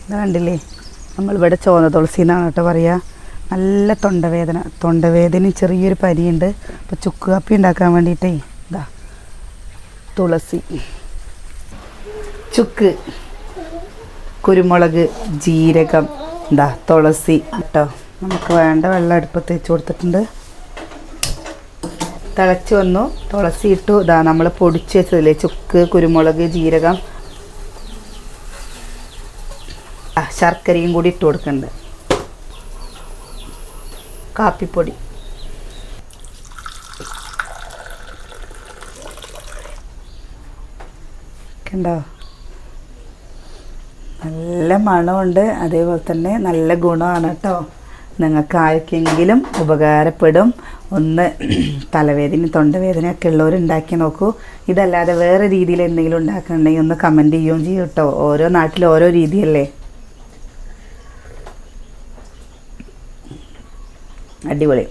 ഇത് കണ്ടില്ലേ, നമ്മളിവിടെ ചുവന്ന തുളസി എന്നാണ് കേട്ടോ പറയുക. നല്ല തൊണ്ടവേദനയും ചെറിയൊരു പനിയുണ്ട്. അപ്പോൾ ചുക്ക് കാപ്പി ഉണ്ടാക്കാൻ വേണ്ടിയിട്ടേ ഇതാ തുളസി, ചുക്ക്, കുരുമുളക്, ജീരകം, ഇതാ തുളസി കേട്ടോ. നമുക്ക് വേണ്ട വെള്ളം അടുപ്പത്ത് വെച്ച് കൊടുത്തിട്ടുണ്ട്. തിളച്ച് വന്നു, തുളസി ഇട്ടു. ഇതാ നമ്മൾ പൊടിച്ച് വെച്ചതില്ലേ ചുക്ക്, കുരുമുളക്, ജീരകം, ശർക്കരയും കൂടി ഇട്ട് കൊടുക്കുന്നുണ്ട്. കാപ്പിപ്പൊടി, കണ്ടോ, നല്ല മണമുണ്ട്. അതേപോലെ തന്നെ നല്ല ഗുണമാണ് കേട്ടോ. നിങ്ങൾക്ക് ആർക്കെങ്കിലും ഉപകാരപ്പെടും. ഒന്ന് തലവേദന തൊണ്ടവേദനയൊക്കെ ഉള്ളവർ ഉണ്ടാക്കി നോക്കൂ. ഇതല്ലാതെ വേറെ രീതിയിൽ എന്തെങ്കിലും ഉണ്ടാക്കുന്നുണ്ടെങ്കിൽ ഒന്ന് കമൻറ്റ് ചെയ്യുകയും ചെയ്യും കേട്ടോ. ഓരോ നാട്ടിൽ ഓരോ രീതിയല്ലേ. അടിപൊളി.